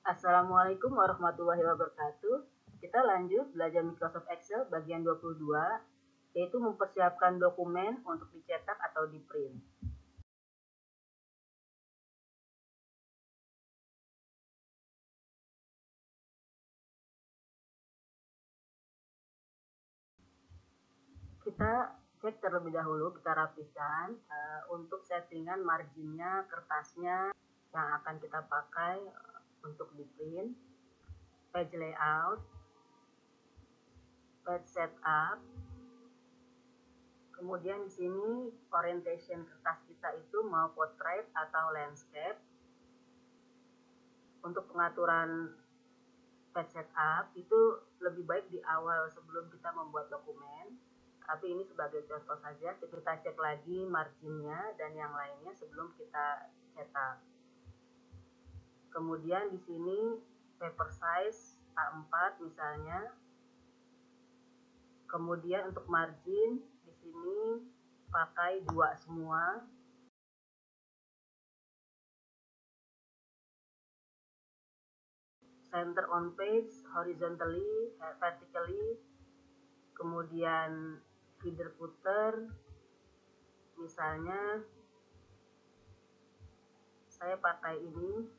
Assalamualaikum warahmatullahi wabarakatuh. Kita lanjut belajar Microsoft Excel bagian 22, yaitu mempersiapkan dokumen untuk dicetak atau di print. Kita cek terlebih dahulu, kita rapikan untuk settingan marginnya, kertasnya yang akan kita pakai untuk di print, page layout, page setup. Kemudian di sini orientation kertas kita itu mau portrait atau landscape. Untuk pengaturan page setup itu lebih baik di awal sebelum kita membuat dokumen. Tapi ini sebagai contoh saja, kita cek lagi marginnya dan yang lainnya sebelum kita cetak. Kemudian di sini paper size A4 misalnya. Kemudian untuk margin di sini pakai 2 semua. Center on page horizontally, vertically. Kemudian header footer, misalnya saya pakai ini.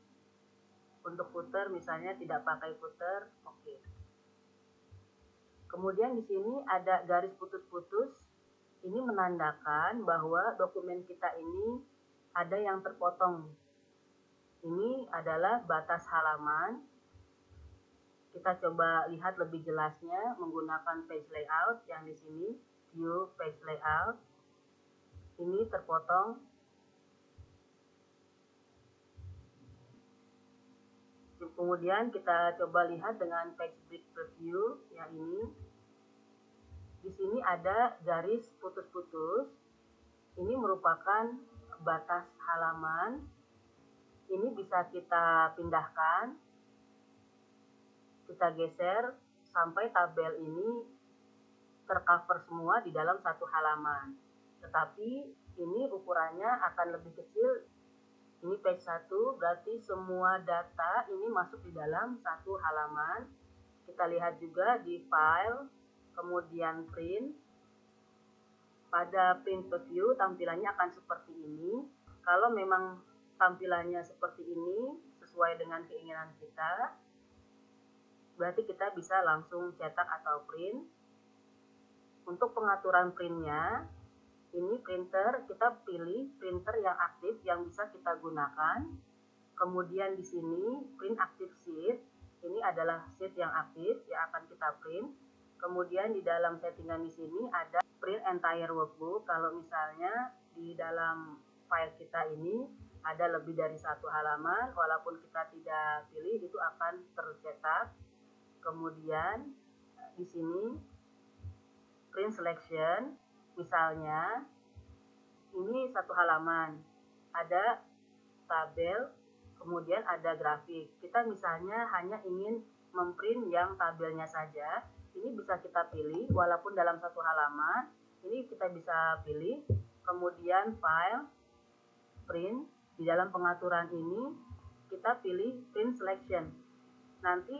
Untuk footer misalnya tidak pakai footer, oke. Kemudian di sini ada garis putus-putus. Ini menandakan bahwa dokumen kita ini ada yang terpotong. Ini adalah batas halaman. Kita coba lihat lebih jelasnya menggunakan page layout yang di sini, view page layout. Ini terpotong. Kemudian kita coba lihat dengan page break preview yang ini. Di sini ada garis putus-putus. Ini merupakan batas halaman. Ini bisa kita pindahkan. Kita geser sampai tabel ini tercover semua di dalam satu halaman. Tetapi ini ukurannya akan lebih kecil. Ini page 1, berarti semua data ini masuk di dalam satu halaman. Kita lihat juga di file, kemudian print. Pada print preview tampilannya akan seperti ini. Kalau memang tampilannya seperti ini, sesuai dengan keinginan kita, berarti kita bisa langsung cetak atau print. Untuk pengaturan printnya, ini printer, kita pilih printer yang aktif yang bisa kita gunakan. Kemudian di sini print active sheet, ini adalah sheet yang aktif yang akan kita print. Kemudian di dalam settingan di sini ada print entire workbook. Kalau misalnya di dalam file kita ini ada lebih dari satu halaman, walaupun kita tidak pilih itu akan tercetak. Kemudian di sini print selection, misalnya ini satu halaman, ada tabel, kemudian ada grafik. Kita misalnya hanya ingin memprint yang tabelnya saja, ini bisa kita pilih walaupun dalam satu halaman, ini kita bisa pilih. Kemudian file, print, di dalam pengaturan ini kita pilih print selection. Nanti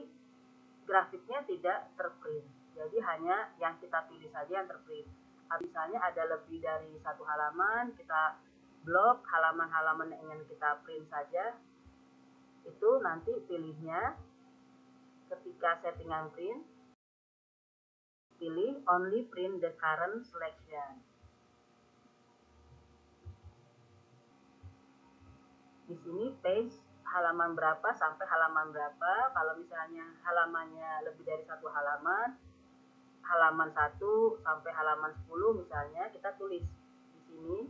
grafiknya tidak terprint, jadi hanya yang kita pilih saja yang terprint. Misalnya ada lebih dari satu halaman, kita blok halaman-halaman yang ingin kita print saja. Itu nanti pilihnya ketika settingan print, pilih only print the current selection. Di sini page halaman berapa sampai halaman berapa. Kalau misalnya halamannya lebih dari satu halaman, halaman 1 sampai halaman 10 misalnya, kita tulis di sini.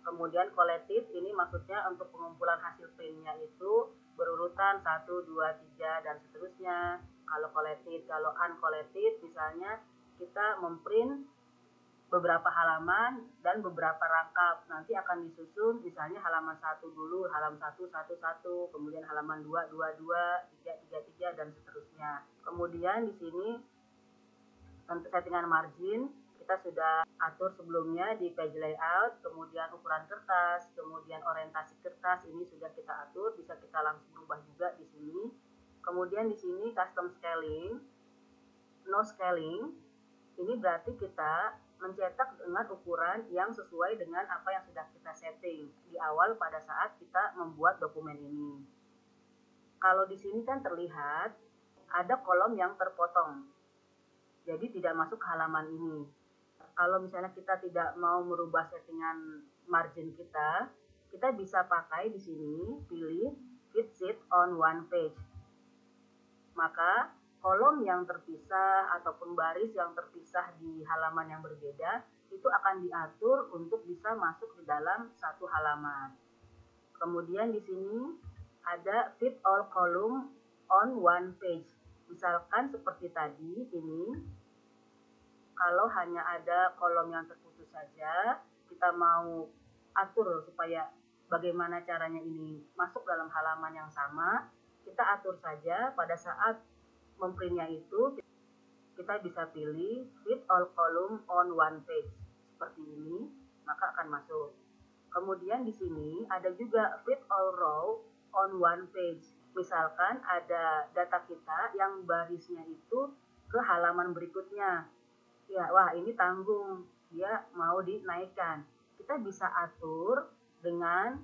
Kemudian collected, ini maksudnya untuk pengumpulan hasil printnya itu berurutan 1, 2, 3 dan seterusnya. Kalau collected, kalau uncollected misalnya kita memprint beberapa halaman dan beberapa rangkap, nanti akan disusun misalnya halaman 1 dulu, halaman 1, 1, 1, kemudian halaman 2, 2, 2, 3, 3, 3 dan seterusnya. Kemudian di sini untuk settingan margin kita sudah atur sebelumnya di page layout, kemudian ukuran kertas, kemudian orientasi kertas ini sudah kita atur, bisa kita langsung ubah juga di sini. Kemudian di sini custom scaling, no scaling, ini berarti kita mencetak dengan ukuran yang sesuai dengan apa yang sudah kita setting di awal pada saat kita membuat dokumen ini. Kalau di sini kan terlihat ada kolom yang terpotong, jadi tidak masuk ke halaman ini. Kalau misalnya kita tidak mau merubah settingan margin kita bisa pakai di sini, pilih fit sheet on one page. Maka kolom yang terpisah ataupun baris yang terpisah di halaman yang berbeda itu akan diatur untuk bisa masuk di dalam satu halaman. Kemudian di sini ada fit all column on one page. Misalkan seperti tadi ini, kalau hanya ada kolom yang terputus saja, kita mau atur supaya bagaimana caranya ini masuk dalam halaman yang sama, kita atur saja pada saat memprintnya itu kita bisa pilih fit all column on one page seperti ini, maka akan masuk. Kemudian di sini ada juga fit all row on one page. Misalkan ada data kita yang barisnya itu ke halaman berikutnya. Ya, wah ini tanggung, dia mau dinaikkan. Kita bisa atur dengan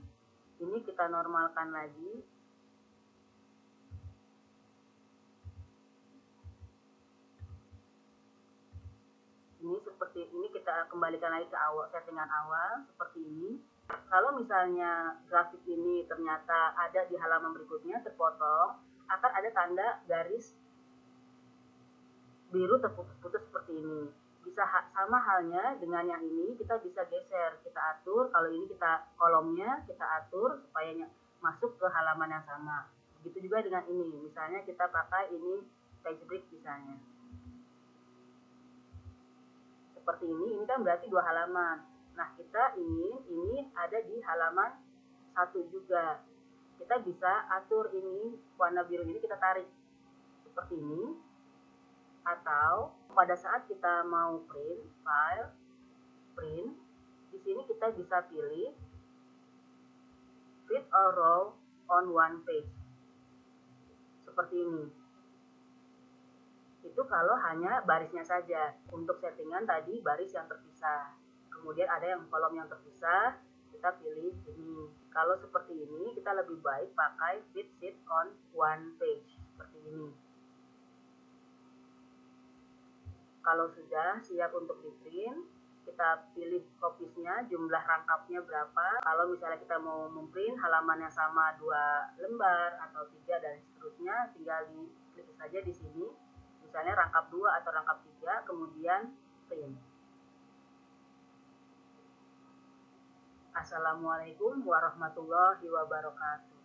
ini, kita normalkan lagi. Ini seperti ini, kita kembalikan lagi ke awal, settingan awal seperti ini. Kalau misalnya grafik ini ternyata ada di halaman berikutnya terpotong, akan ada tanda garis biru terputus-putus seperti ini. Bisa sama halnya dengan yang ini, kita bisa geser, kita atur. Kalau ini kita kolomnya kita atur supaya masuk ke halaman yang sama. Begitu juga dengan ini, misalnya kita pakai ini page break misalnya. Seperti ini kan berarti 2 halaman. Nah, kita ini ada di halaman 1 juga. Kita bisa atur ini, warna biru ini kita tarik seperti ini. Atau pada saat kita mau print, file, print, di sini kita bisa pilih fit all row on one page. Seperti ini. Itu kalau hanya barisnya saja. Untuk settingan tadi baris yang terpisah. Kemudian ada yang kolom yang terpisah, kita pilih ini. Kalau seperti ini, kita lebih baik pakai fit sheet on one page. Seperti ini. Kalau sudah siap untuk di print, kita pilih copies-nya, jumlah rangkapnya berapa. Kalau misalnya kita mau memprint halaman yang sama 2 lembar atau 3 dan seterusnya, tinggal diklik saja di sini. Misalnya rangkap 2 atau rangkap 3, kemudian print. Assalamualaikum warahmatullahi wabarakatuh.